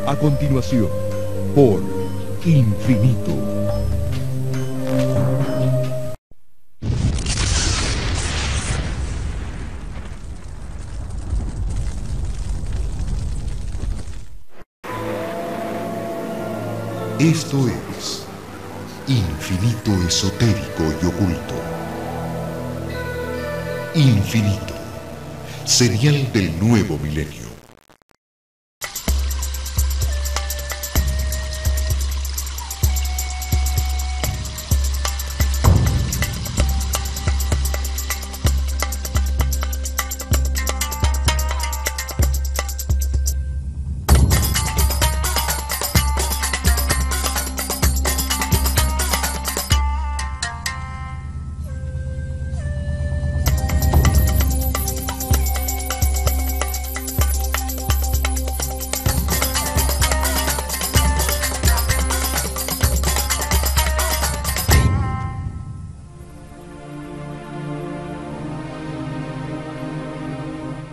A continuación, por Infinito. Esto es Infinito Esotérico y Oculto. Infinito, señal del nuevo milenio.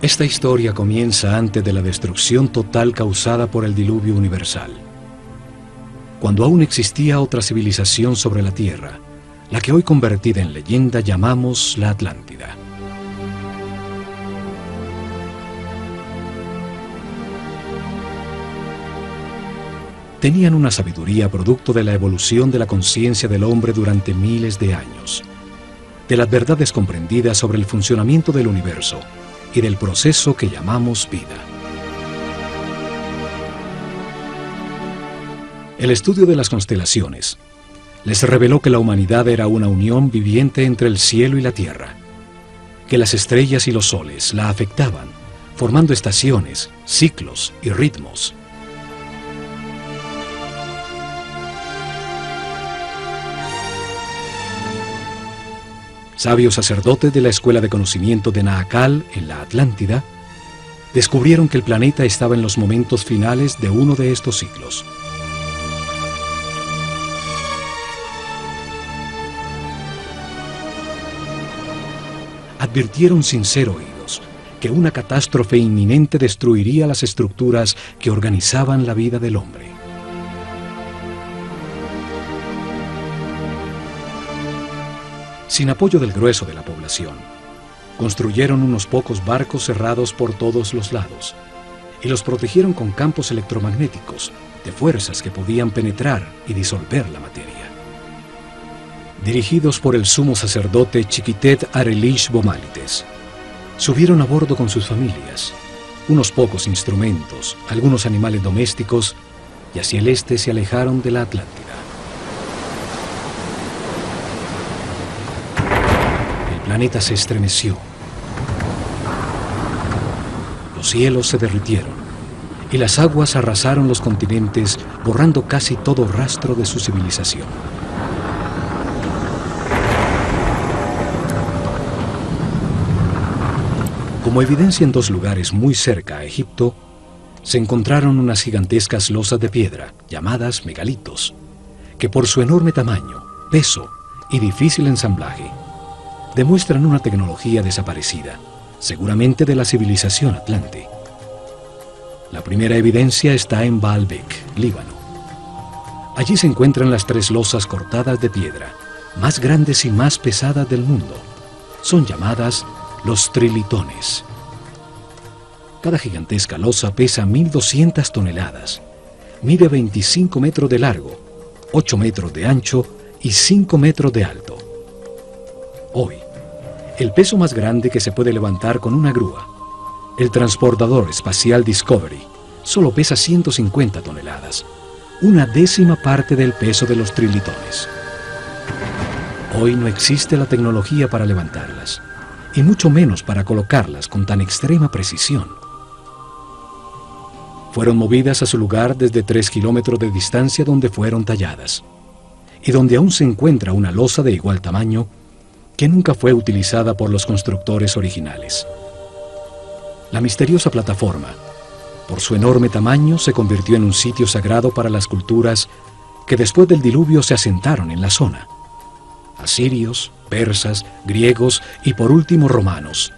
Esta historia comienza antes de la destrucción total causada por el diluvio universal, cuando aún existía otra civilización sobre la Tierra, la que hoy convertida en leyenda llamamos la Atlántida. Tenían una sabiduría producto de la evolución de la conciencia del hombre durante miles de años, de las verdades comprendidas sobre el funcionamiento del universo y del proceso que llamamos vida. El estudio de las constelaciones les reveló que la humanidad era una unión viviente entre el cielo y la tierra, que las estrellas y los soles la afectaban, formando estaciones, ciclos y ritmos. Sabios sacerdotes de la Escuela de Conocimiento de Naakal, en la Atlántida, descubrieron que el planeta estaba en los momentos finales de uno de estos ciclos. Advirtieron sin ser oídos que una catástrofe inminente destruiría las estructuras que organizaban la vida del hombre. Sin apoyo del grueso de la población, construyeron unos pocos barcos cerrados por todos los lados y los protegieron con campos electromagnéticos de fuerzas que podían penetrar y disolver la materia. Dirigidos por el sumo sacerdote Chiquitet Arelish Bomalites, subieron a bordo con sus familias, unos pocos instrumentos, algunos animales domésticos, y hacia el este se alejaron de la Atlántida. El planeta se estremeció, los cielos se derritieron y las aguas arrasaron los continentes, borrando casi todo rastro de su civilización. Como evidencia en dos lugares muy cerca a Egipto, se encontraron unas gigantescas losas de piedra, llamadas megalitos, que por su enorme tamaño, peso y difícil ensamblaje, demuestran una tecnología desaparecida, seguramente de la civilización atlante. La primera evidencia está en Baalbek, Líbano. Allí se encuentran las tres losas cortadas de piedra, más grandes y más pesadas del mundo. Son llamadas los trilitones. Cada gigantesca losa pesa 1.200 toneladas, mide 25 metros de largo, 8 metros de ancho y 5 metros de alto. Hoy, el peso más grande que se puede levantar con una grúa, el transportador espacial Discovery, solo pesa 150 toneladas, una décima parte del peso de los trilitones. Hoy no existe la tecnología para levantarlas, y mucho menos para colocarlas con tan extrema precisión. Fueron movidas a su lugar desde 3 kilómetros de distancia donde fueron talladas, y donde aún se encuentra una losa de igual tamaño que nunca fue utilizada por los constructores originales. La misteriosa plataforma, por su enorme tamaño, se convirtió en un sitio sagrado para las culturas que después del diluvio se asentaron en la zona. Asirios, persas, griegos y por último romanos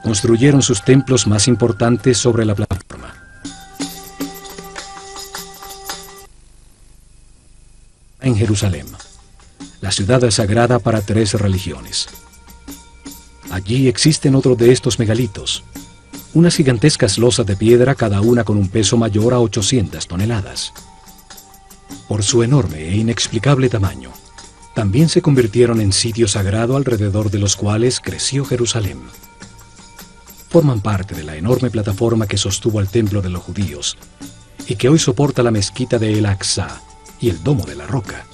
construyeron sus templos más importantes sobre la plataforma. en Jerusalén, la ciudad sagrada para 3 religiones. Allí existen otros de estos megalitos, unas gigantescas losas de piedra, cada una con un peso mayor a 800 toneladas. Por su enorme e inexplicable tamaño, también se convirtieron en sitio sagrado alrededor de los cuales creció Jerusalén. Forman parte de la enorme plataforma que sostuvo al templo de los judíos y que hoy soporta la mezquita de El-Aqsa y el Domo de la Roca.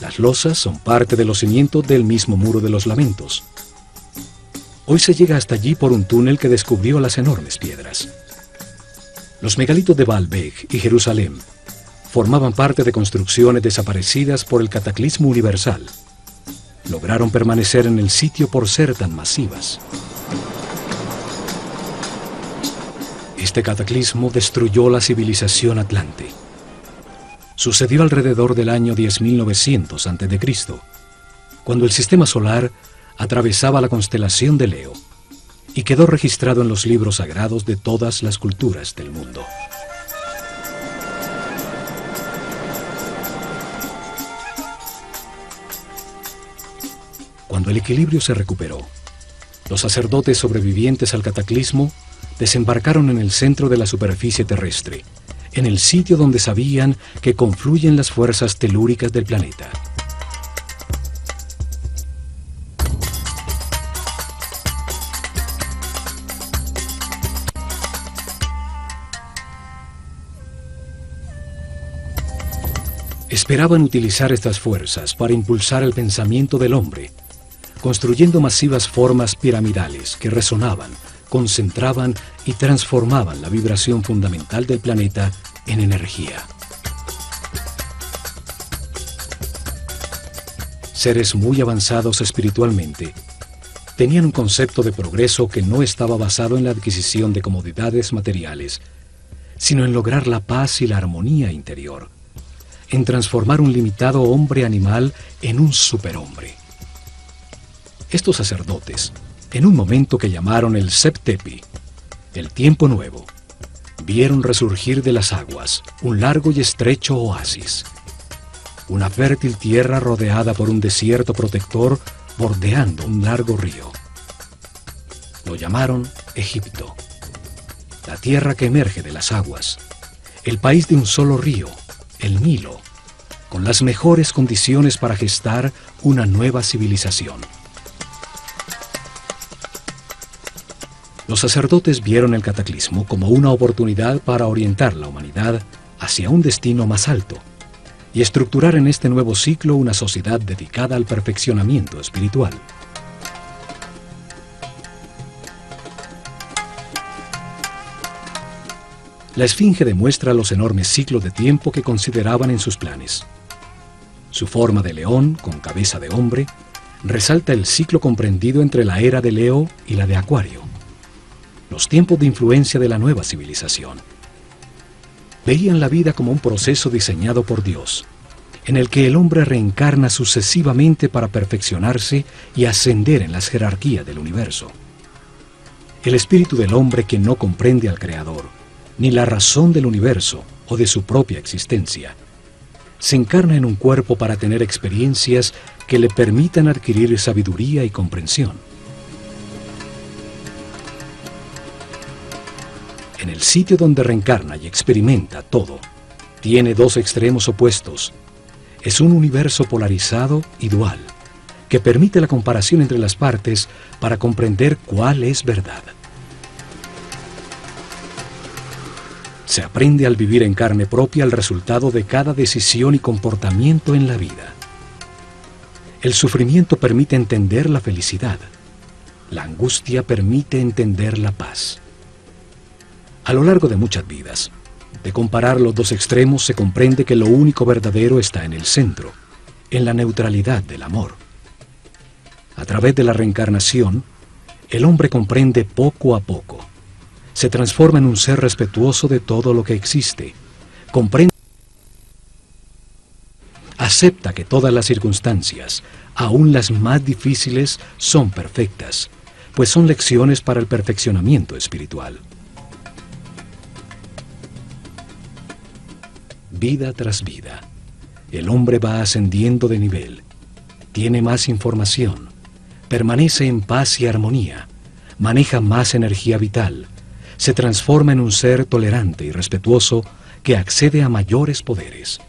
Las losas son parte de los cimientos del mismo Muro de los Lamentos. Hoy se llega hasta allí por un túnel que descubrió las enormes piedras. Los megalitos de Baalbek y Jerusalén formaban parte de construcciones desaparecidas por el cataclismo universal. Lograron permanecer en el sitio por ser tan masivas. Este cataclismo destruyó la civilización atlante. Sucedió alrededor del año 10.900 a.C., cuando el sistema solar atravesaba la constelación de Leo y quedó registrado en los libros sagrados de todas las culturas del mundo. Cuando el equilibrio se recuperó, los sacerdotes sobrevivientes al cataclismo desembarcaron en el centro de la superficie terrestre, en el sitio donde sabían que confluyen las fuerzas telúricas del planeta. Esperaban utilizar estas fuerzas para impulsar el pensamiento del hombre, construyendo masivas formas piramidales que resonaban, concentraban y transformaban la vibración fundamental del planeta en energía. Seres muy avanzados espiritualmente tenían un concepto de progreso que no estaba basado en la adquisición de comodidades materiales, sino en lograr la paz y la armonía interior, en transformar un limitado hombre animal en un superhombre. Estos sacerdotes, en un momento que llamaron el Septepi, el tiempo nuevo, vieron resurgir de las aguas un largo y estrecho oasis, una fértil tierra rodeada por un desierto protector bordeando un largo río. Lo llamaron Egipto, la tierra que emerge de las aguas, el país de un solo río, el Nilo, con las mejores condiciones para gestar una nueva civilización. Los sacerdotes vieron el cataclismo como una oportunidad para orientar la humanidad hacia un destino más alto y estructurar en este nuevo ciclo una sociedad dedicada al perfeccionamiento espiritual. La esfinge demuestra los enormes ciclos de tiempo que consideraban en sus planes. Su forma de león, con cabeza de hombre, resalta el ciclo comprendido entre la era de Leo y la de Acuario, los tiempos de influencia de la nueva civilización. Veían la vida como un proceso diseñado por Dios, en el que el hombre reencarna sucesivamente para perfeccionarse y ascender en las jerarquías del universo. El espíritu del hombre que no comprende al Creador, ni la razón del universo o de su propia existencia, se encarna en un cuerpo para tener experiencias que le permitan adquirir sabiduría y comprensión. En el sitio donde reencarna y experimenta todo, tiene 2 extremos opuestos. Es un universo polarizado y dual, que permite la comparación entre las partes para comprender cuál es verdad. Se aprende al vivir en carne propia el resultado de cada decisión y comportamiento en la vida. El sufrimiento permite entender la felicidad. La angustia permite entender la paz. A lo largo de muchas vidas, de comparar los 2 extremos, se comprende que lo único verdadero está en el centro, en la neutralidad del amor. A través de la reencarnación, el hombre comprende poco a poco. Se transforma en un ser respetuoso de todo lo que existe. Comprende, acepta que todas las circunstancias, aún las más difíciles, son perfectas, pues son lecciones para el perfeccionamiento espiritual. vida tras vida. El hombre va ascendiendo de nivel, tiene más información, permanece en paz y armonía, maneja más energía vital, se transforma en un ser tolerante y respetuoso que accede a mayores poderes.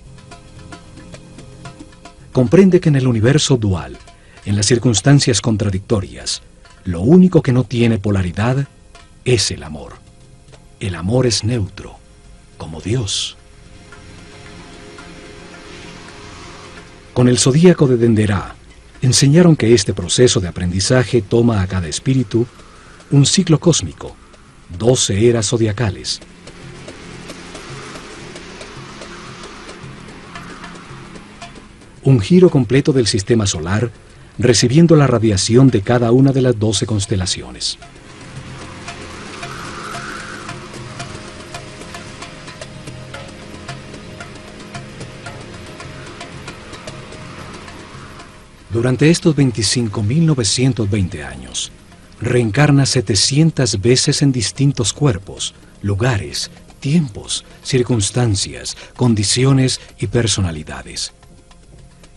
Comprende que en el universo dual, en las circunstancias contradictorias, lo único que no tiene polaridad es el amor. El amor es neutro, como Dios. Con el zodíaco de Denderah, enseñaron que este proceso de aprendizaje toma a cada espíritu un ciclo cósmico, 12 eras zodiacales. Un giro completo del sistema solar, recibiendo la radiación de cada una de las 12 constelaciones. Durante estos 25.920 años, reencarna 700 veces en distintos cuerpos, lugares, tiempos, circunstancias, condiciones y personalidades.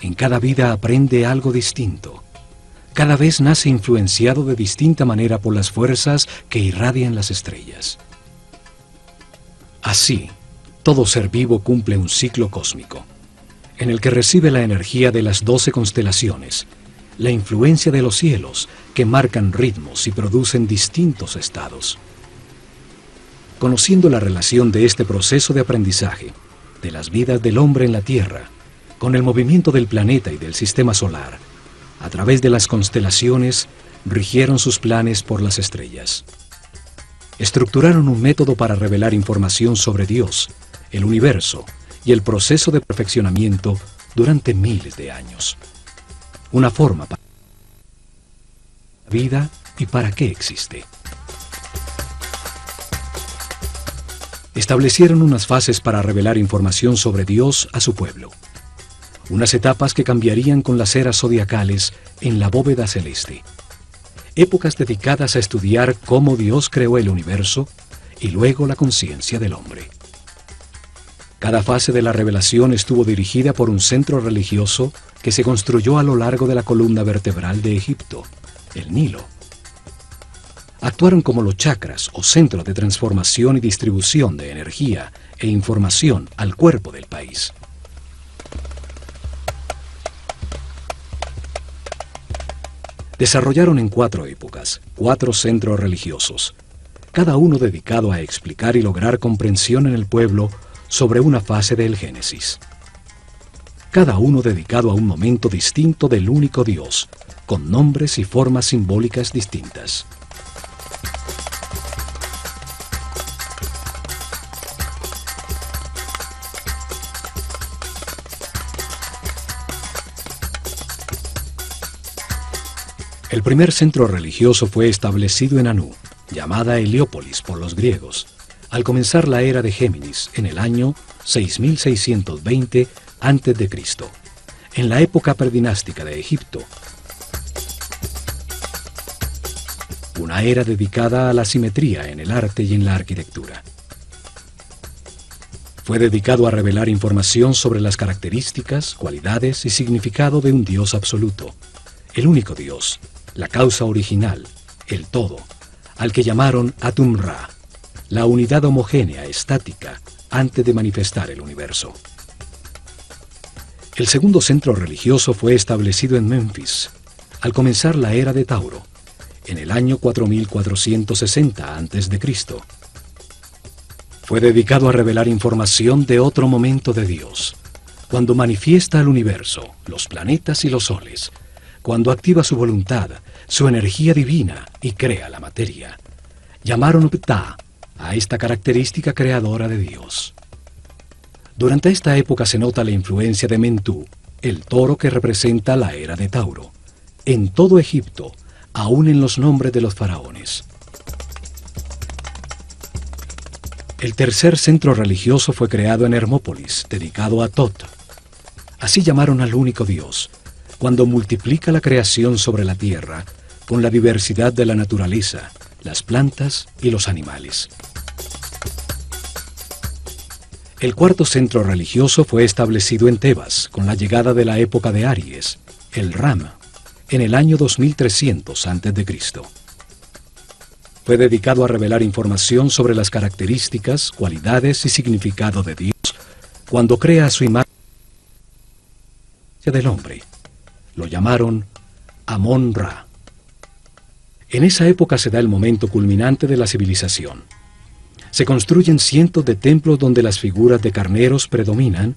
En cada vida aprende algo distinto. Cada vez nace influenciado de distinta manera por las fuerzas que irradian las estrellas. Así, todo ser vivo cumple un ciclo cósmico, en el que recibe la energía de las 12 constelaciones, la influencia de los cielos que marcan ritmos y producen distintos estados. Conociendo la relación de este proceso de aprendizaje, de las vidas del hombre en la Tierra, con el movimiento del planeta y del sistema solar, a través de las constelaciones, rigieron sus planes por las estrellas. Estructuraron un método para revelar información sobre Dios, el universo y el proceso de perfeccionamiento durante miles de años. Una forma para la vida y para qué existe. Establecieron unas fases para revelar información sobre Dios a su pueblo. Unas etapas que cambiarían con las eras zodiacales en la bóveda celeste. Épocas dedicadas a estudiar cómo Dios creó el universo y luego la conciencia del hombre. Cada fase de la revelación estuvo dirigida por un centro religioso que se construyó a lo largo de la columna vertebral de Egipto, el Nilo. Actuaron como los chakras o centros de transformación y distribución de energía e información al cuerpo del país. Desarrollaron en 4 épocas, 4 centros religiosos, cada uno dedicado a explicar y lograr comprensión en el pueblo sobre una fase del Génesis. Cada uno dedicado a un momento distinto del único Dios, con nombres y formas simbólicas distintas. El primer centro religioso fue establecido en Anu, llamada Heliópolis por los griegos, al comenzar la era de Géminis en el año 6620 a.C., en la época predinástica de Egipto. Una era dedicada a la simetría en el arte y en la arquitectura. Fue dedicado a revelar información sobre las características, cualidades y significado de un Dios absoluto, el único Dios, la causa original, el todo, al que llamaron Atum-Ra, la unidad homogénea, estática, antes de manifestar el universo. El segundo centro religioso fue establecido en Memphis, al comenzar la era de Tauro, en el año 4460 a.C. Fue dedicado a revelar información de otro momento de Dios, cuando manifiesta el universo, los planetas y los soles, cuando activa su voluntad, su energía divina y crea la materia. Llamaron Ptah a esta característica creadora de Dios. Durante esta época se nota la influencia de Mentú, el toro que representa la era de Tauro, en todo Egipto, aún en los nombres de los faraones. El tercer centro religioso fue creado en Hermópolis, dedicado a Tot. Así llamaron al único Dios, cuando multiplica la creación sobre la tierra con la diversidad de la naturaleza, las plantas y los animales. El cuarto centro religioso fue establecido en Tebas con la llegada de la época de Aries, el Ram, en el año 2300 a.C. Fue dedicado a revelar información sobre las características, cualidades y significado de Dios cuando crea su imagen del hombre. Lo llamaron Amón-Ra. En esa época se da el momento culminante de la civilización. Se construyen cientos de templos donde las figuras de carneros predominan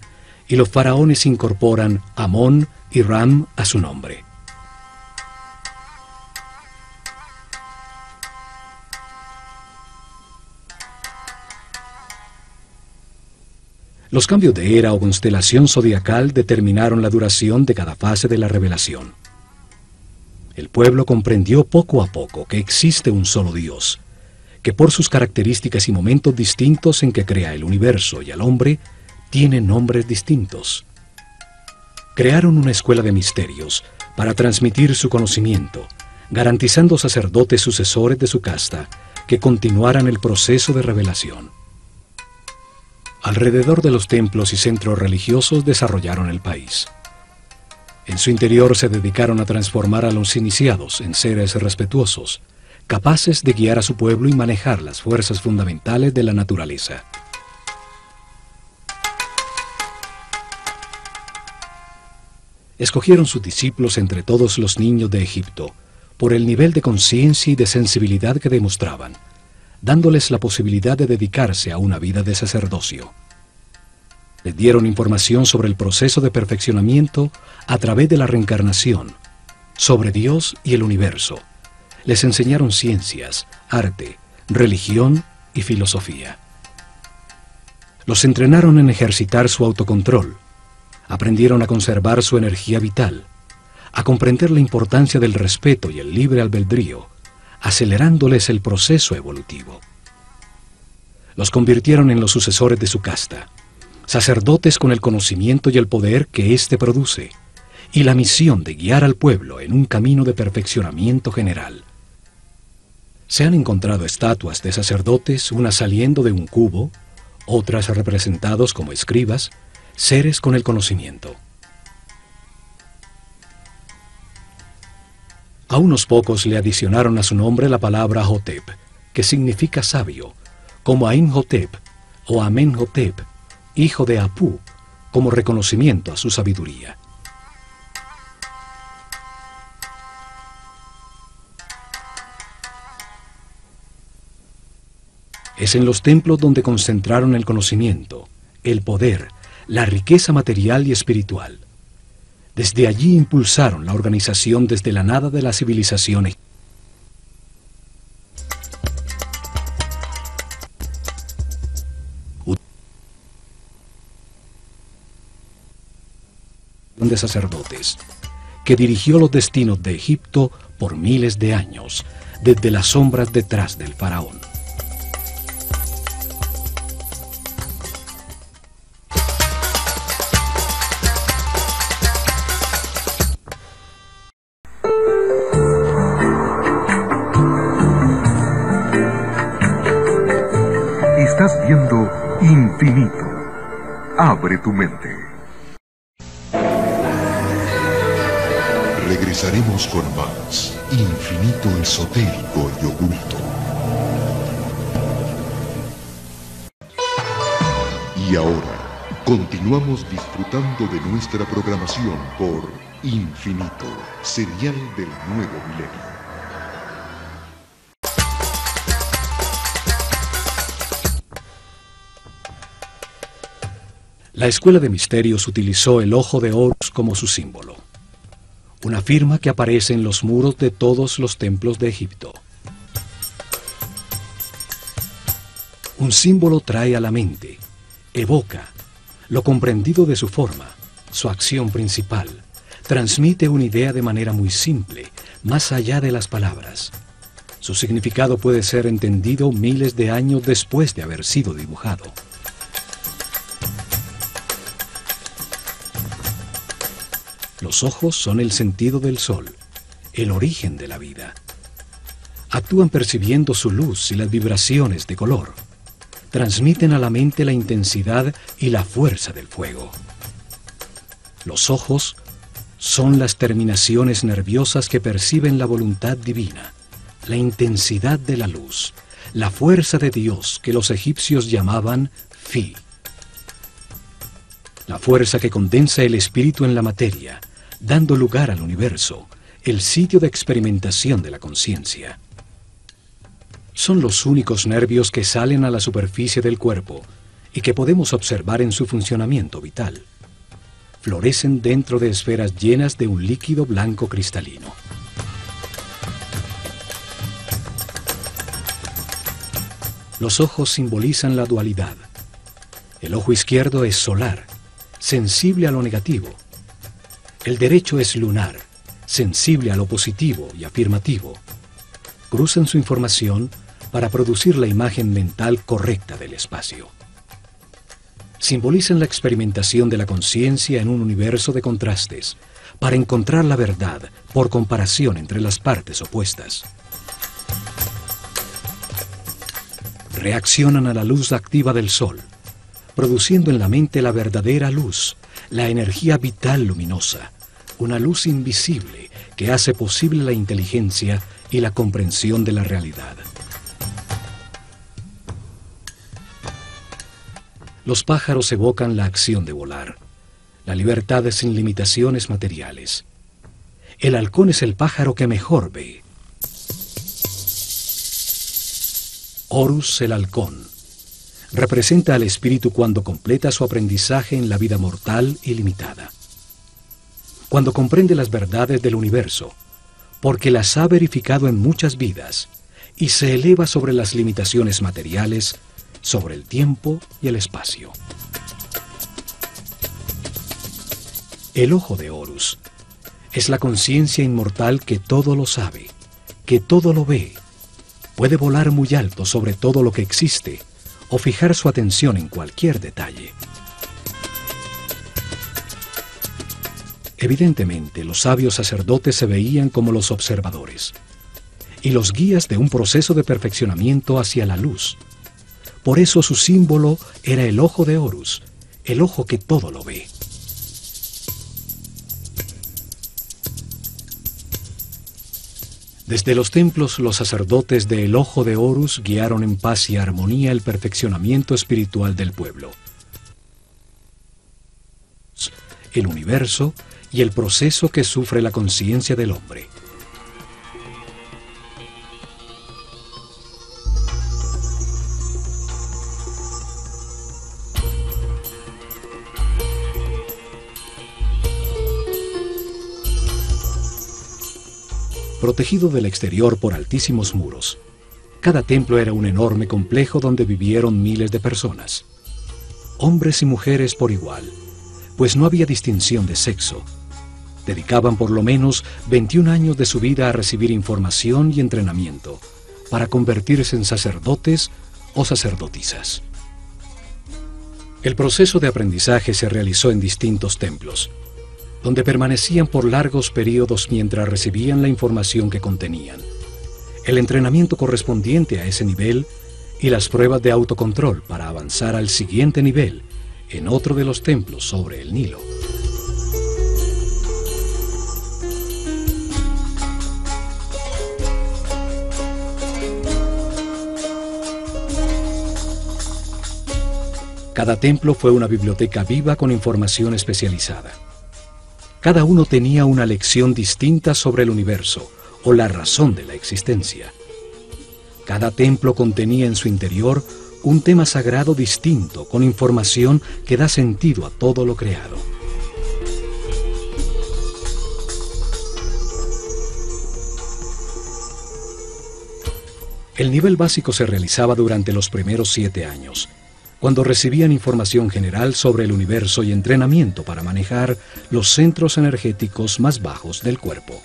y los faraones incorporan Amón y Ram a su nombre. Los cambios de era o constelación zodiacal determinaron la duración de cada fase de la revelación. El pueblo comprendió poco a poco que existe un solo Dios, que por sus características y momentos distintos en que crea el universo y al hombre, tiene nombres distintos. Crearon una escuela de misterios para transmitir su conocimiento, garantizando sacerdotes sucesores de su casta que continuaran el proceso de revelación. Alrededor de los templos y centros religiosos desarrollaron el país. En su interior se dedicaron a transformar a los iniciados en seres respetuosos, capaces de guiar a su pueblo y manejar las fuerzas fundamentales de la naturaleza. Escogieron sus discípulos entre todos los niños de Egipto por el nivel de conciencia y de sensibilidad que demostraban, dándoles la posibilidad de dedicarse a una vida de sacerdocio. Les dieron información sobre el proceso de perfeccionamiento a través de la reencarnación, sobre Dios y el universo. Les enseñaron ciencias, arte, religión y filosofía. Los entrenaron en ejercitar su autocontrol. Aprendieron a conservar su energía vital, a comprender la importancia del respeto y el libre albedrío, acelerándoles el proceso evolutivo. Los convirtieron en los sucesores de su casta, sacerdotes con el conocimiento y el poder que éste produce, y la misión de guiar al pueblo en un camino de perfeccionamiento general. Se han encontrado estatuas de sacerdotes, unas saliendo de un cubo, otras representados como escribas, seres con el conocimiento. A unos pocos le adicionaron a su nombre la palabra Hotep, que significa sabio, como Amenhotep o Amenhotep, hijo de Apú, como reconocimiento a su sabiduría. Es en los templos donde concentraron el conocimiento, el poder, la riqueza material y espiritual. Desde allí impulsaron la organización desde la nada de la civilización. De sacerdotes, que dirigió los destinos de Egipto por miles de años, desde las sombras detrás del faraón. Estás viendo Infinito. Abre tu mente. Regresaremos con más Infinito Esotérico y Oculto. Y ahora, continuamos disfrutando de nuestra programación por Infinito, serial del nuevo milenio. La Escuela de Misterios utilizó el ojo de Horus como su símbolo, una firma que aparece en los muros de todos los templos de Egipto. Un símbolo trae a la mente, evoca lo comprendido de su forma, su acción principal, transmite una idea de manera muy simple, más allá de las palabras. Su significado puede ser entendido miles de años después de haber sido dibujado. Los ojos son el sentido del sol, el origen de la vida. Actúan percibiendo su luz y las vibraciones de color. transmiten a la mente la intensidad y la fuerza del fuego. Los ojos son las terminaciones nerviosas que perciben la voluntad divina, la intensidad de la luz, la fuerza de Dios que los egipcios llamaban Fi. La fuerza que condensa el espíritu en la materia, dando lugar al universo, el sitio de experimentación de la conciencia. Son los únicos nervios que salen a la superficie del cuerpo y que podemos observar en su funcionamiento vital. Florecen dentro de esferas llenas de un líquido blanco cristalino. Los ojos simbolizan la dualidad. El ojo izquierdo es solar, sensible a lo negativo. El derecho es lunar, sensible a lo positivo y afirmativo. Cruzan su información para producir la imagen mental correcta del espacio. Simbolizan la experimentación de la conciencia en un universo de contrastes, para encontrar la verdad por comparación entre las partes opuestas. Reaccionan a la luz activa del sol, produciendo en la mente la verdadera luz, la energía vital luminosa, una luz invisible que hace posible la inteligencia y la comprensión de la realidad. Los pájaros evocan la acción de volar, la libertad sin limitaciones materiales. El halcón es el pájaro que mejor ve. Horus, el halcón, representa al espíritu cuando completa su aprendizaje en la vida mortal y limitada. Cuando comprende las verdades del universo, porque las ha verificado en muchas vidas, y se eleva sobre las limitaciones materiales, sobre el tiempo y el espacio. El ojo de Horus es la conciencia inmortal que todo lo sabe, que todo lo ve, puede volar muy alto sobre todo lo que existe o fijar su atención en cualquier detalle. Evidentemente, los sabios sacerdotes se veían como los observadores y los guías de un proceso de perfeccionamiento hacia la luz. Por eso su símbolo era el ojo de Horus, el ojo que todo lo ve. Desde los templos, los sacerdotes del ojo de Horus guiaron en paz y armonía el perfeccionamiento espiritual del pueblo, el universo y el proceso que sufre la conciencia del hombre. Protegido del exterior por altísimos muros, cada templo era un enorme complejo donde vivieron miles de personas, hombres y mujeres por igual, pues no había distinción de sexo. Dedicaban por lo menos 21 años de su vida a recibir información y entrenamiento para convertirse en sacerdotes o sacerdotisas. El proceso de aprendizaje se realizó en distintos templos, donde permanecían por largos periodos mientras recibían la información que contenían, el entrenamiento correspondiente a ese nivel y las pruebas de autocontrol para avanzar al siguiente nivel en otro de los templos sobre el Nilo. Cada templo fue una biblioteca viva con información especializada. Cada uno tenía una lección distinta sobre el universo o la razón de la existencia. Cada templo contenía en su interior un tema sagrado distinto con información que da sentido a todo lo creado. El nivel básico se realizaba durante los primeros 7 años, cuando recibían información general sobre el universo y entrenamiento para manejar los centros energéticos más bajos del cuerpo.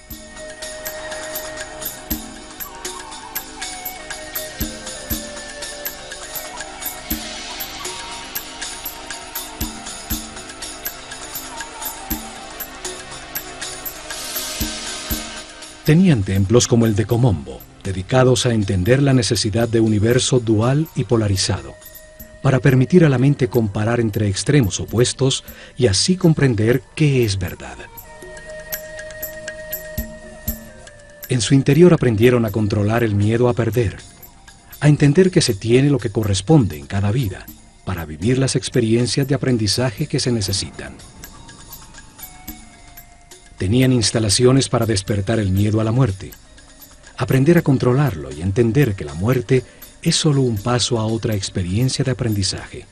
Tenían templos como el de Komombo, dedicados a entender la necesidad de universo dual y polarizado, para permitir a la mente comparar entre extremos opuestos y así comprender qué es verdad. En su interior aprendieron a controlar el miedo a perder, a entender que se tiene lo que corresponde en cada vida para vivir las experiencias de aprendizaje que se necesitan. Tenían instalaciones para despertar el miedo a la muerte, aprender a controlarlo y entender que la muerte es solo un paso a otra experiencia de aprendizaje.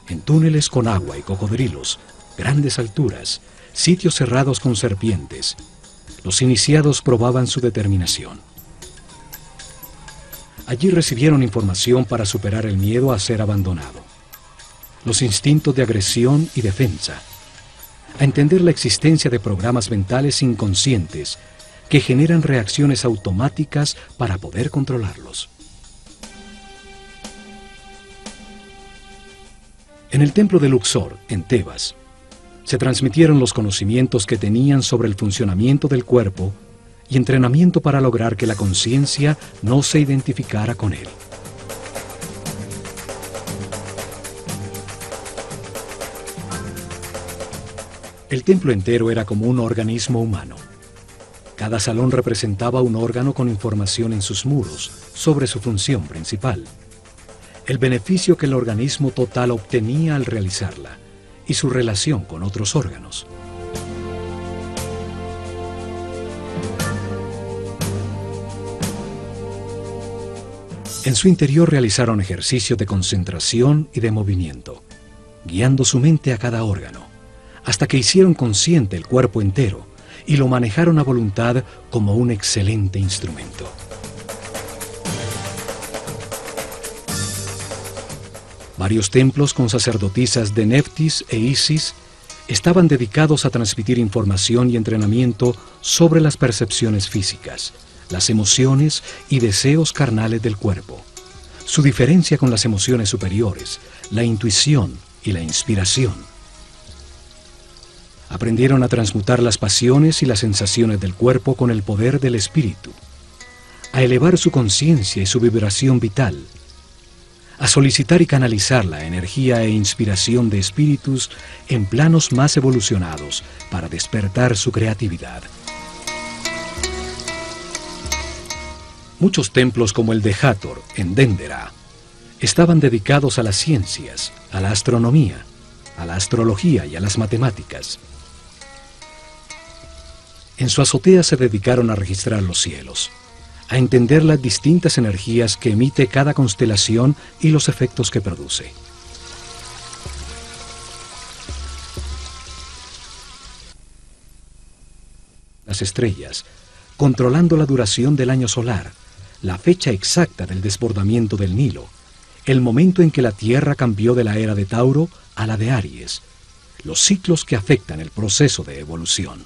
En túneles con agua y cocodrilos, grandes alturas, sitios cerrados con serpientes, los iniciados probaban su determinación. Allí recibieron información para superar el miedo a ser abandonado, los instintos de agresión y defensa, a entender la existencia de programas mentales inconscientes que generan reacciones automáticas para poder controlarlos. En el templo de Luxor, en Tebas, se transmitieron los conocimientos que tenían sobre el funcionamiento del cuerpo y entrenamiento para lograr que la conciencia no se identificara con él. El templo entero era como un organismo humano. Cada salón representaba un órgano con información en sus muros sobre su función principal, el beneficio que el organismo total obtenía al realizarla y su relación con otros órganos. En su interior realizaron ejercicios de concentración y de movimiento, guiando su mente a cada órgano, hasta que hicieron consciente el cuerpo entero y lo manejaron a voluntad como un excelente instrumento. Varios templos con sacerdotisas de Neftis e Isis estaban dedicados a transmitir información y entrenamiento sobre las percepciones físicas, las emociones y deseos carnales del cuerpo, su diferencia con las emociones superiores, la intuición y la inspiración. Aprendieron a transmutar las pasiones y las sensaciones del cuerpo con el poder del espíritu, a elevar su conciencia y su vibración vital, a solicitar y canalizar la energía e inspiración de espíritus en planos más evolucionados para despertar su creatividad. Muchos templos como el de Hathor, en Dendera, estaban dedicados a las ciencias, a la astronomía, a la astrología y a las matemáticas. En su azotea se dedicaron a registrar los cielos, a entender las distintas energías que emite cada constelación y los efectos que produce. Las estrellas, controlando la duración del año solar, la fecha exacta del desbordamiento del Nilo, el momento en que la Tierra cambió de la era de Tauro a la de Aries, los ciclos que afectan el proceso de evolución.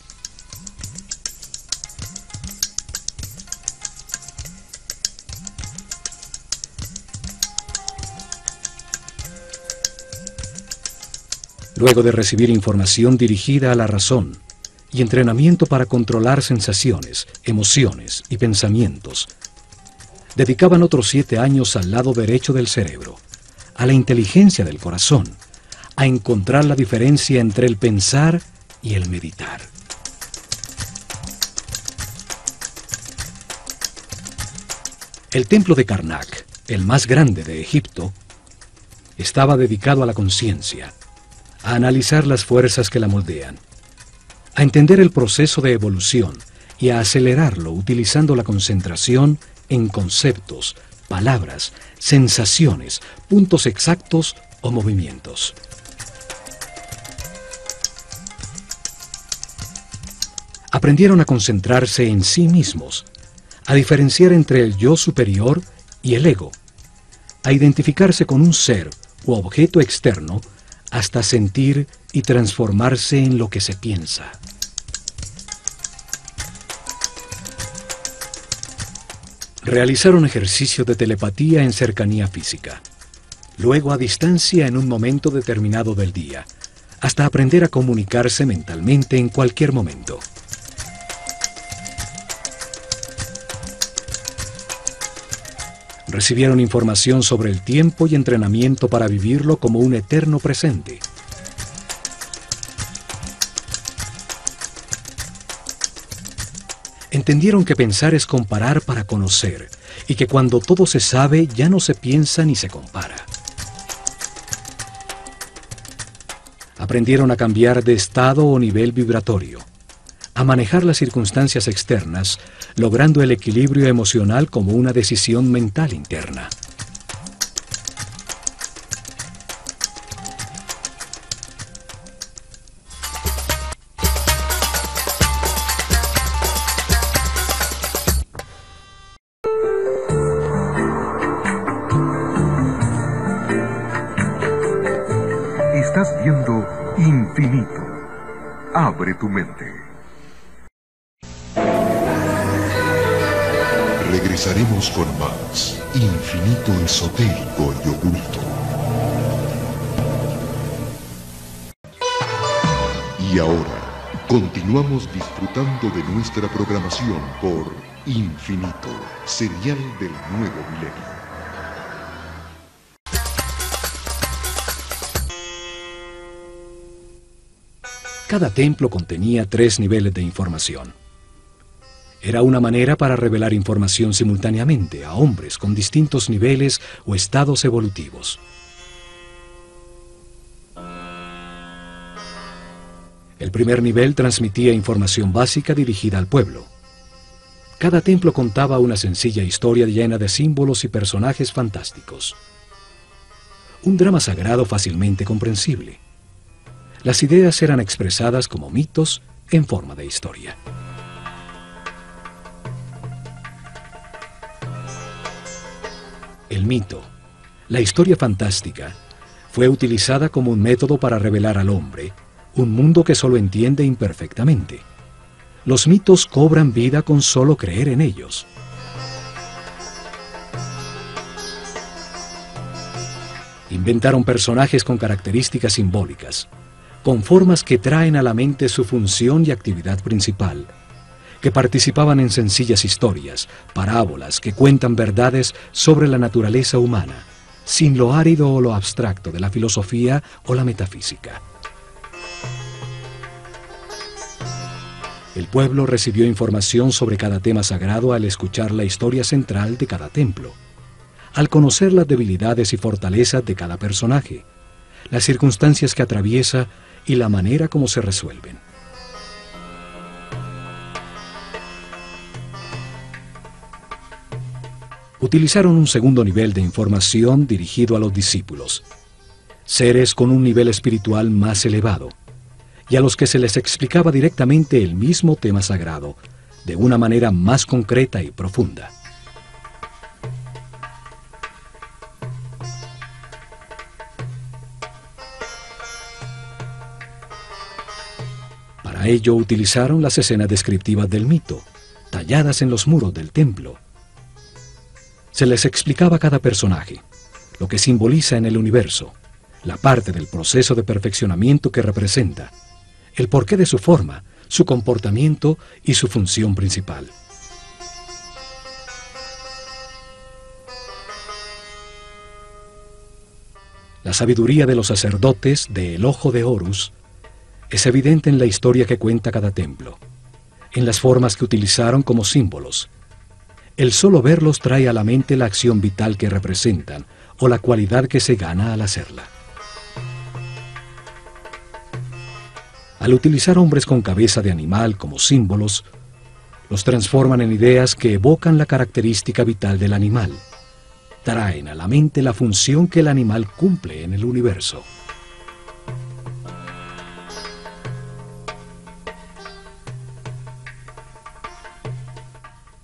Luego de recibir información dirigida a la razón y entrenamiento para controlar sensaciones, emociones y pensamientos, dedicaban otros 7 años al lado derecho del cerebro, a la inteligencia del corazón, a encontrar la diferencia entre el pensar y el meditar. El templo de Karnak, el más grande de Egipto, estaba dedicado a la conciencia, a analizar las fuerzas que la moldean, a entender el proceso de evolución y a acelerarlo utilizando la concentración en conceptos, palabras, sensaciones, puntos exactos o movimientos. Aprendieron a concentrarse en sí mismos, a diferenciar entre el yo superior y el ego, a identificarse con un ser u objeto externo hasta sentir y transformarse en lo que se piensa. Realizaron ejercicios de telepatía en cercanía física, luego a distancia en un momento determinado del día, hasta aprender a comunicarse mentalmente en cualquier momento. Recibieron información sobre el tiempo y entrenamiento para vivirlo como un eterno presente. Entendieron que pensar es comparar para conocer, y que cuando todo se sabe ya no se piensa ni se compara. Aprendieron a cambiar de estado o nivel vibratorio, a manejar las circunstancias externas, logrando el equilibrio emocional como una decisión mental interna. Estás viendo Infinito. Abre tu mente. Regresaremos con más Infinito Esotérico y Oculto. Y ahora, continuamos disfrutando de nuestra programación por Infinito, señal del nuevo milenio. Cada templo contenía 3 niveles de información. Era una manera para revelar información simultáneamente a hombres con distintos niveles o estados evolutivos. El primer nivel transmitía información básica dirigida al pueblo. Cada templo contaba una sencilla historia llena de símbolos y personajes fantásticos. Un drama sagrado fácilmente comprensible. Las ideas eran expresadas como mitos en forma de historia. El mito, la historia fantástica, fue utilizada como un método para revelar al hombre un mundo que solo entiende imperfectamente. Los mitos cobran vida con solo creer en ellos. Inventaron personajes con características simbólicas, con formas que traen a la mente su función y actividad principal, que participaban en sencillas historias, parábolas que cuentan verdades sobre la naturaleza humana, sin lo árido o lo abstracto de la filosofía o la metafísica. El pueblo recibió información sobre cada tema sagrado al escuchar la historia central de cada templo, al conocer las debilidades y fortalezas de cada personaje, las circunstancias que atraviesa y la manera como se resuelven. Utilizaron un segundo nivel de información dirigido a los discípulos, seres con un nivel espiritual más elevado, y a los que se les explicaba directamente el mismo tema sagrado, de una manera más concreta y profunda. Para ello utilizaron las escenas descriptivas del mito, talladas en los muros del templo. Se les explicaba cada personaje, lo que simboliza en el universo, la parte del proceso de perfeccionamiento que representa, el porqué de su forma, su comportamiento y su función principal. La sabiduría de los sacerdotes de El Ojo de Horus es evidente en la historia que cuenta cada templo, en las formas que utilizaron como símbolos. El solo verlos trae a la mente la acción vital que representan o la cualidad que se gana al hacerla. Al utilizar hombres con cabeza de animal como símbolos, los transforman en ideas que evocan la característica vital del animal. Traen a la mente la función que el animal cumple en el universo.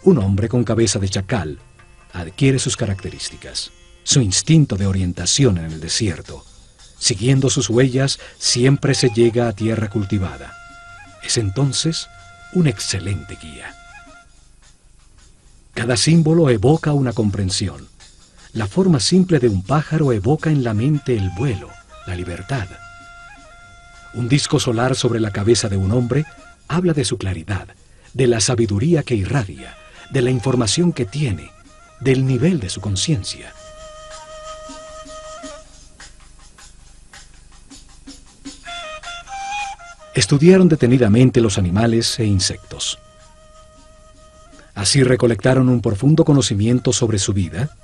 Un hombre con cabeza de chacal adquiere sus características, su instinto de orientación en el desierto. Siguiendo sus huellas, siempre se llega a tierra cultivada. Es entonces un excelente guía. Cada símbolo evoca una comprensión. La forma simple de un pájaro evoca en la mente el vuelo, la libertad. Un disco solar sobre la cabeza de un hombre habla de su claridad, de la sabiduría que irradia, de la información que tiene del nivel de su conciencia. Estudiaron detenidamente los animales e insectos. Así recolectaron un profundo conocimiento sobre su vida,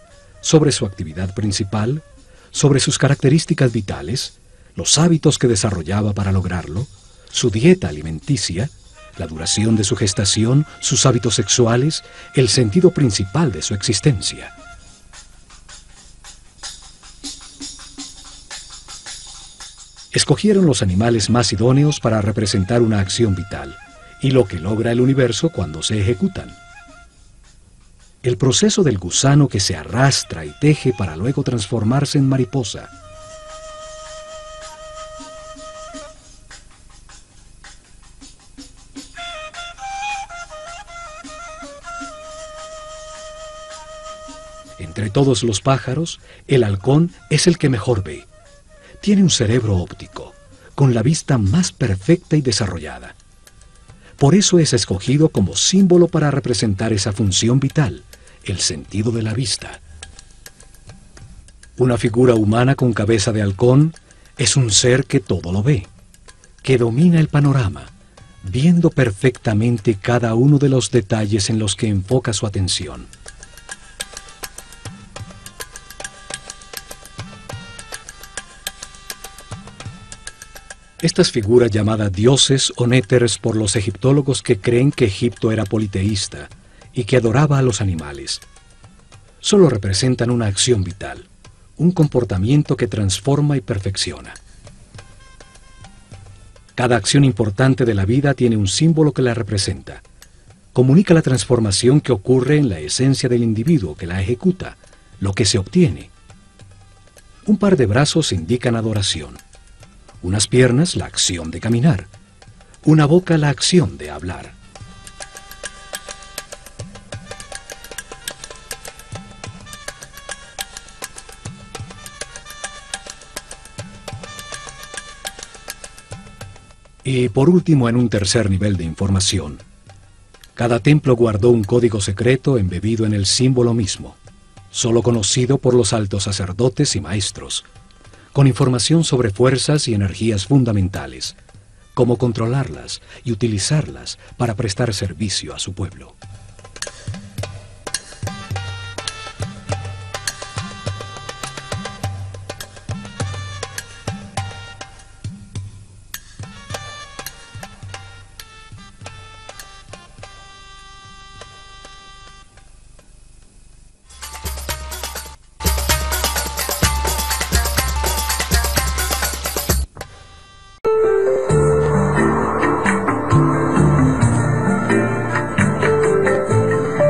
sobre su actividad principal, sobre sus características vitales, los hábitos que desarrollaba para lograrlo, su dieta alimenticia, la duración de su gestación, sus hábitos sexuales, el sentido principal de su existencia. Escogieron los animales más idóneos para representar una acción vital y lo que logra el universo cuando se ejecutan. El proceso del gusano que se arrastra y teje para luego transformarse en mariposa. Entre todos los pájaros, el halcón es el que mejor ve. Tiene un cerebro óptico, con la vista más perfecta y desarrollada. Por eso es escogido como símbolo para representar esa función vital, el sentido de la vista. Una figura humana con cabeza de halcón es un ser que todo lo ve, que domina el panorama, viendo perfectamente cada uno de los detalles en los que enfoca su atención. Estas figuras llamadas dioses o néteres por los egiptólogos que creen que Egipto era politeísta y que adoraba a los animales, solo representan una acción vital, un comportamiento que transforma y perfecciona. Cada acción importante de la vida tiene un símbolo que la representa. Comunica la transformación que ocurre en la esencia del individuo que la ejecuta, lo que se obtiene. Un par de brazos indican adoración. Unas piernas, la acción de caminar. Una boca, la acción de hablar. Y por último, en un tercer nivel de información, cada templo guardó un código secreto embebido en el símbolo mismo, solo conocido por los altos sacerdotes y maestros, con información sobre fuerzas y energías fundamentales, cómo controlarlas y utilizarlas para prestar servicio a su pueblo.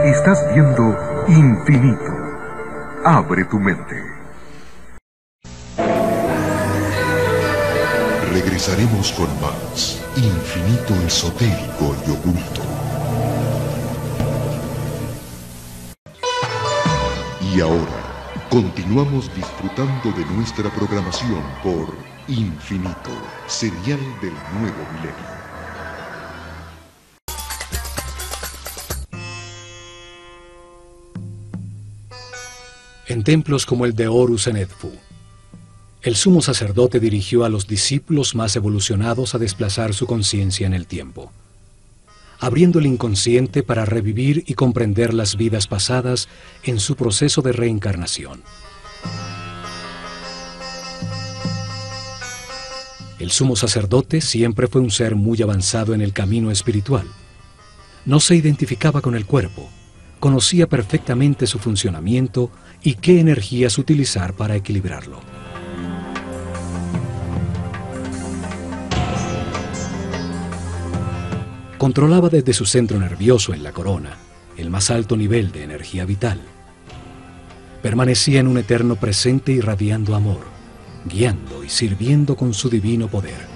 Estás viendo Infinito. Abre tu mente. Regresaremos con más Infinito Esotérico y Oculto. Y ahora, continuamos disfrutando de nuestra programación por Infinito, señal del nuevo milenio. En templos como el de Horus en Edfu, el sumo sacerdote dirigió a los discípulos más evolucionados a desplazar su conciencia en el tiempo, abriendo el inconsciente para revivir y comprender las vidas pasadas en su proceso de reencarnación. El sumo sacerdote siempre fue un ser muy avanzado en el camino espiritual. No se identificaba con el cuerpo, conocía perfectamente su funcionamiento y qué energías utilizar para equilibrarlo. Controlaba desde su centro nervioso en la corona el más alto nivel de energía vital. Permanecía en un eterno presente irradiando amor, guiando y sirviendo con su divino poder.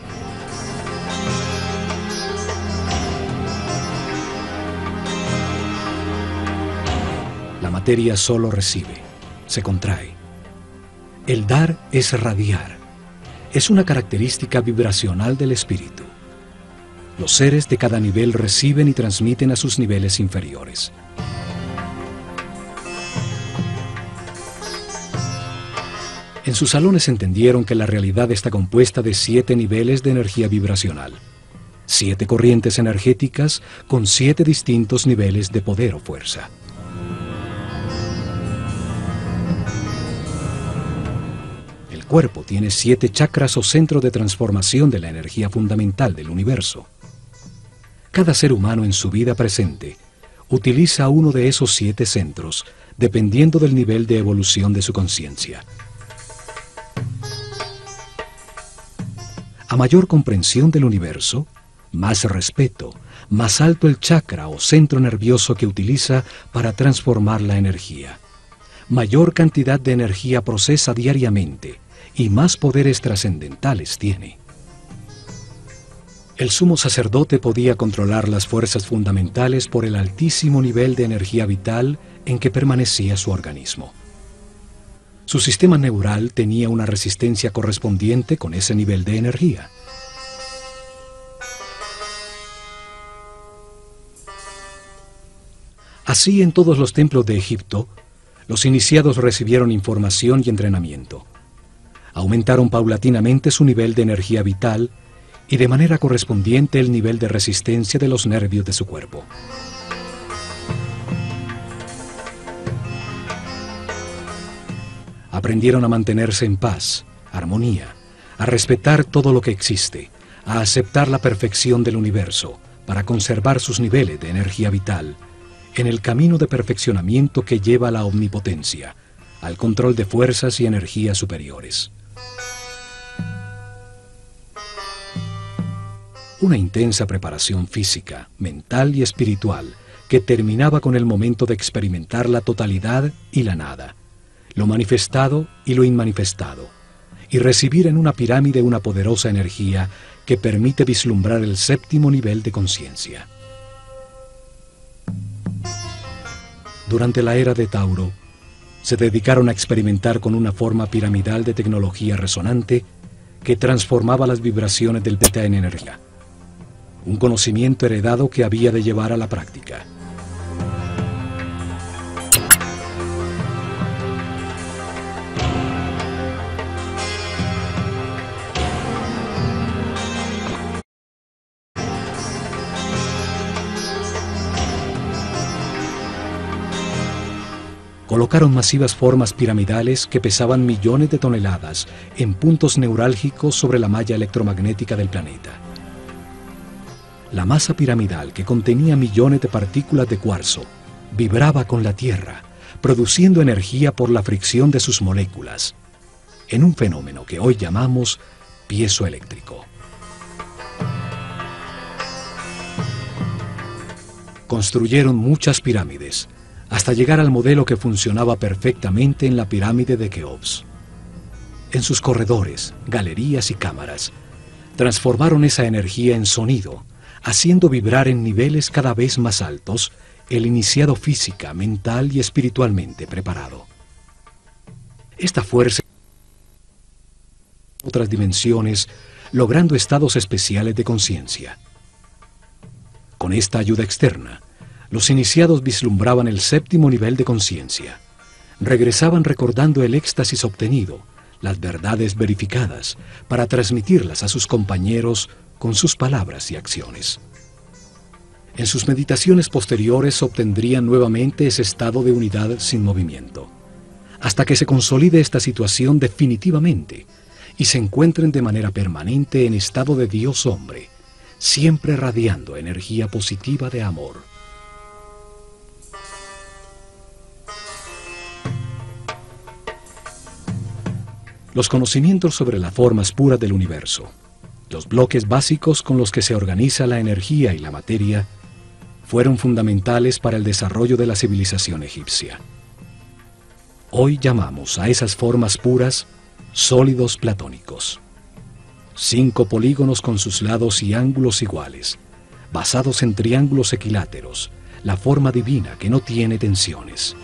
La materia solo recibe, se contrae. El dar es radiar. Es una característica vibracional del espíritu. Los seres de cada nivel reciben y transmiten a sus niveles inferiores. En sus salones entendieron que la realidad está compuesta de 7 niveles de energía vibracional, 7 corrientes energéticas con 7 distintos niveles de poder o fuerza. El cuerpo tiene 7 chakras o centros de transformación de la energía fundamental del universo. Cada ser humano en su vida presente utiliza uno de esos 7 centros dependiendo del nivel de evolución de su conciencia. A mayor comprensión del universo, más respeto, más alto el chakra o centro nervioso que utiliza para transformar la energía. Mayor cantidad de energía procesa diariamente y más poderes trascendentales tiene. El sumo sacerdote podía controlar las fuerzas fundamentales por el altísimo nivel de energía vital en que permanecía su organismo. Su sistema neural tenía una resistencia correspondiente con ese nivel de energía. Así, en todos los templos de Egipto, los iniciados recibieron información y entrenamiento. Aumentaron paulatinamente su nivel de energía vital y de manera correspondiente el nivel de resistencia de los nervios de su cuerpo. Aprendieron a mantenerse en paz, armonía, a respetar todo lo que existe, a aceptar la perfección del universo para conservar sus niveles de energía vital en el camino de perfeccionamiento que lleva a la omnipotencia, al control de fuerzas y energías superiores. Una intensa preparación física, mental y espiritual que terminaba con el momento de experimentar la totalidad y la nada, lo manifestado y lo inmanifestado, y recibir en una pirámide una poderosa energía que permite vislumbrar el 7º nivel de conciencia. Durante la era de Tauro, se dedicaron a experimentar con una forma piramidal de tecnología resonante que transformaba las vibraciones del beta en energía, un conocimiento heredado que había de llevar a la práctica. Colocaron masivas formas piramidales que pesaban millones de toneladas en puntos neurálgicos sobre la malla electromagnética del planeta. La masa piramidal, que contenía millones de partículas de cuarzo, vibraba con la Tierra, produciendo energía por la fricción de sus moléculas, en un fenómeno que hoy llamamos piezoeléctrico. Construyeron muchas pirámides, hasta llegar al modelo que funcionaba perfectamente en la pirámide de Keops. En sus corredores, galerías y cámaras, transformaron esa energía en sonido, haciendo vibrar en niveles cada vez más altos el iniciado física, mental y espiritualmente preparado. Esta fuerza otras dimensiones, logrando estados especiales de conciencia. Con esta ayuda externa, los iniciados vislumbraban el 7º nivel de conciencia. Regresaban recordando el éxtasis obtenido, las verdades verificadas, para transmitirlas a sus compañeros con sus palabras y acciones. En sus meditaciones posteriores obtendrían nuevamente ese estado de unidad sin movimiento, hasta que se consolide esta situación definitivamente y se encuentren de manera permanente en estado de Dios-hombre, siempre radiando energía positiva de amor. Los conocimientos sobre las formas puras del universo, los bloques básicos con los que se organiza la energía y la materia, fueron fundamentales para el desarrollo de la civilización egipcia. Hoy llamamos a esas formas puras sólidos platónicos. 5 polígonos con sus lados y ángulos iguales, basados en triángulos equiláteros, la forma divina que no tiene tensiones.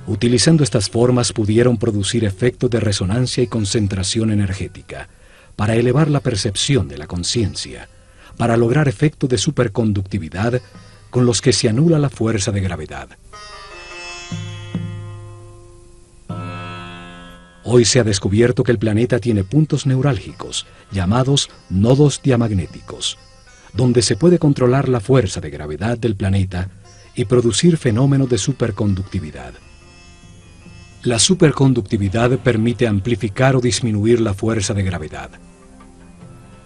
Utilizando estas formas pudieron producir efectos de resonancia y concentración energética para elevar la percepción de la conciencia, para lograr efectos de superconductividad con los que se anula la fuerza de gravedad. Hoy se ha descubierto que el planeta tiene puntos neurálgicos, llamados nodos diamagnéticos, donde se puede controlar la fuerza de gravedad del planeta y producir fenómenos de superconductividad. La superconductividad permite amplificar o disminuir la fuerza de gravedad.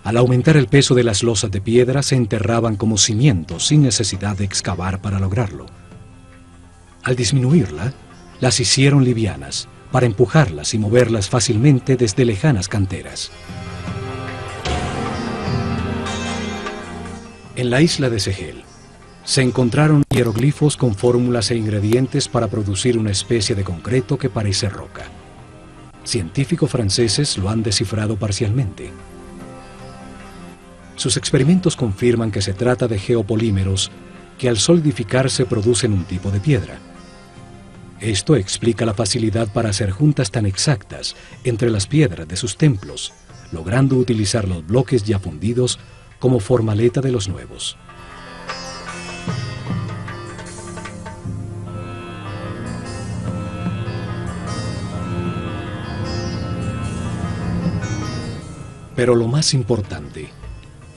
Al aumentar el peso de las losas de piedra, se enterraban como cimientos sin necesidad de excavar para lograrlo. Al disminuirla, las hicieron livianas, para empujarlas y moverlas fácilmente desde lejanas canteras. En la isla de Segel, se encontraron hieroglifos con fórmulas e ingredientes para producir una especie de concreto que parece roca. Científicos franceses lo han descifrado parcialmente. Sus experimentos confirman que se trata de geopolímeros que al solidificarse producen un tipo de piedra. Esto explica la facilidad para hacer juntas tan exactas entre las piedras de sus templos, logrando utilizar los bloques ya fundidos como formaleta de los nuevos. Pero lo más importante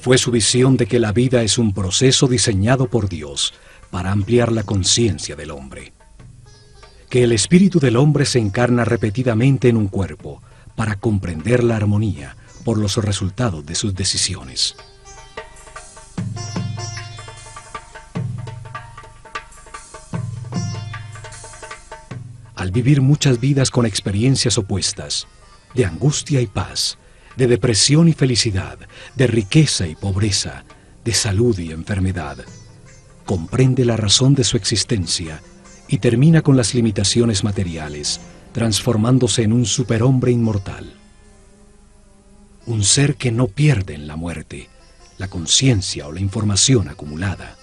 fue su visión de que la vida es un proceso diseñado por Dios para ampliar la conciencia del hombre. Que el espíritu del hombre se encarna repetidamente en un cuerpo para comprender la armonía por los resultados de sus decisiones. Al vivir muchas vidas con experiencias opuestas, de angustia y paz, de depresión y felicidad, de riqueza y pobreza, de salud y enfermedad, comprende la razón de su existencia y termina con las limitaciones materiales, transformándose en un superhombre inmortal. Un ser que no pierde en la muerte la conciencia o la información acumulada.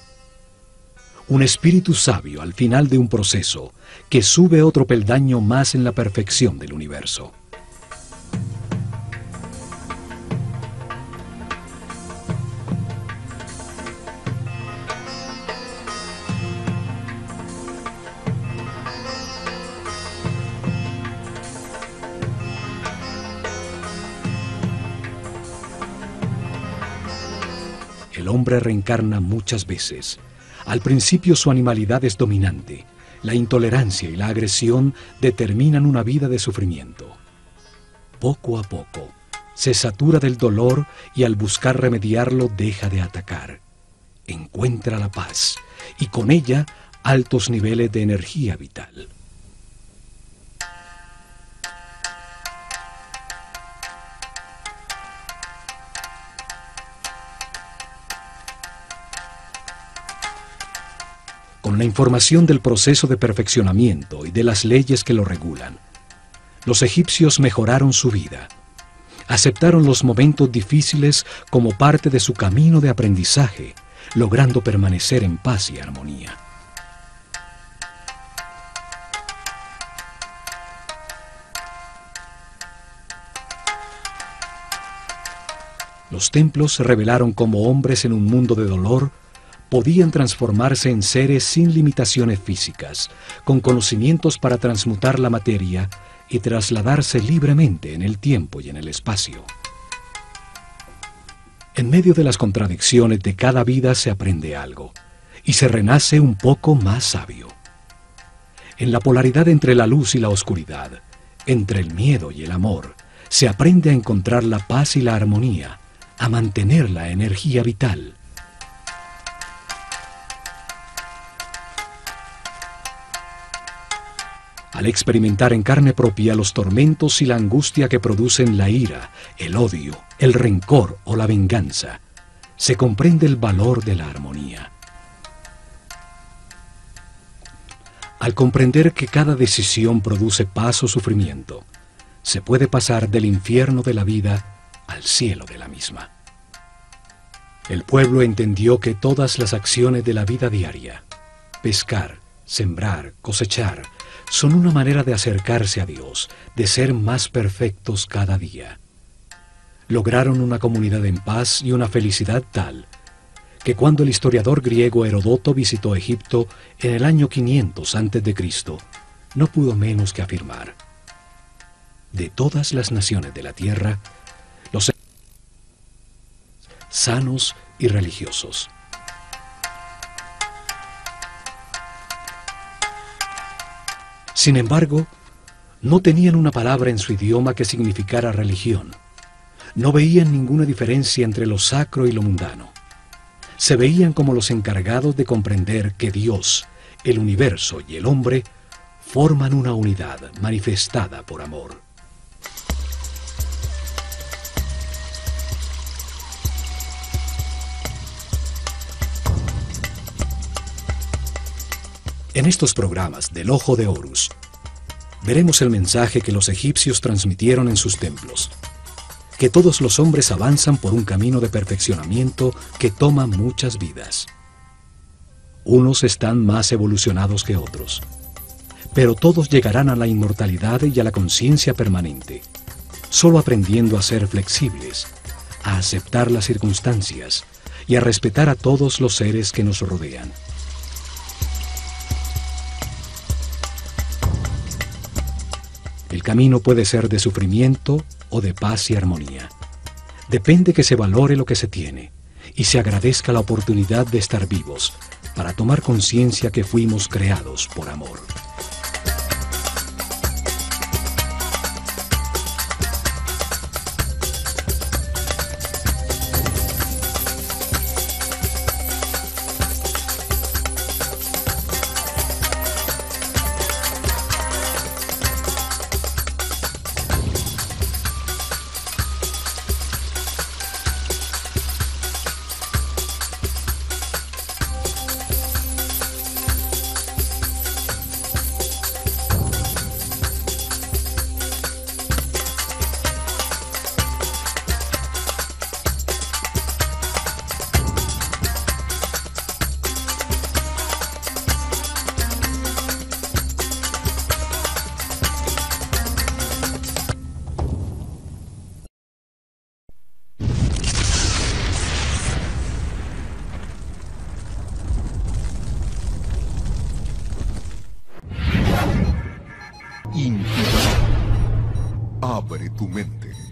Un espíritu sabio al final de un proceso que sube otro peldaño más en la perfección del universo. El hombre reencarna muchas veces. Al principio su animalidad es dominante. La intolerancia y la agresión determinan una vida de sufrimiento. Poco a poco, se satura del dolor y al buscar remediarlo deja de atacar. Encuentra la paz y con ella altos niveles de energía vital. Con la información del proceso de perfeccionamiento y de las leyes que lo regulan, los egipcios mejoraron su vida. Aceptaron los momentos difíciles como parte de su camino de aprendizaje, logrando permanecer en paz y armonía. Los templos se revelaron como hombres en un mundo de dolor. Podían transformarse en seres sin limitaciones físicas, con conocimientos para transmutar la materia y trasladarse libremente en el tiempo y en el espacio. En medio de las contradicciones de cada vida se aprende algo, y se renace un poco más sabio. En la polaridad entre la luz y la oscuridad, entre el miedo y el amor, se aprende a encontrar la paz y la armonía, a mantener la energía vital. Al experimentar en carne propia los tormentos y la angustia que producen la ira, el odio, el rencor o la venganza, se comprende el valor de la armonía. Al comprender que cada decisión produce paz o sufrimiento, se puede pasar del infierno de la vida al cielo de la misma. El pueblo entendió que todas las acciones de la vida diaria, pescar, sembrar, cosechar, son una manera de acercarse a Dios, de ser más perfectos cada día. Lograron una comunidad en paz y una felicidad tal, que cuando el historiador griego Heródoto visitó Egipto en el año 500 a.C., no pudo menos que afirmar: de todas las naciones de la tierra, los sanos y religiosos. Sin embargo, no tenían una palabra en su idioma que significara religión. No veían ninguna diferencia entre lo sacro y lo mundano. Se veían como los encargados de comprender que Dios, el universo y el hombre forman una unidad manifestada por amor. En estos programas del Ojo de Horus, veremos el mensaje que los egipcios transmitieron en sus templos, que todos los hombres avanzan por un camino de perfeccionamiento que toma muchas vidas. Unos están más evolucionados que otros, pero todos llegarán a la inmortalidad y a la conciencia permanente, solo aprendiendo a ser flexibles, a aceptar las circunstancias y a respetar a todos los seres que nos rodean. El camino puede ser de sufrimiento o de paz y armonía. Depende que se valore lo que se tiene y se agradezca la oportunidad de estar vivos para tomar conciencia que fuimos creados por amor. Infinito. Abre tu mente.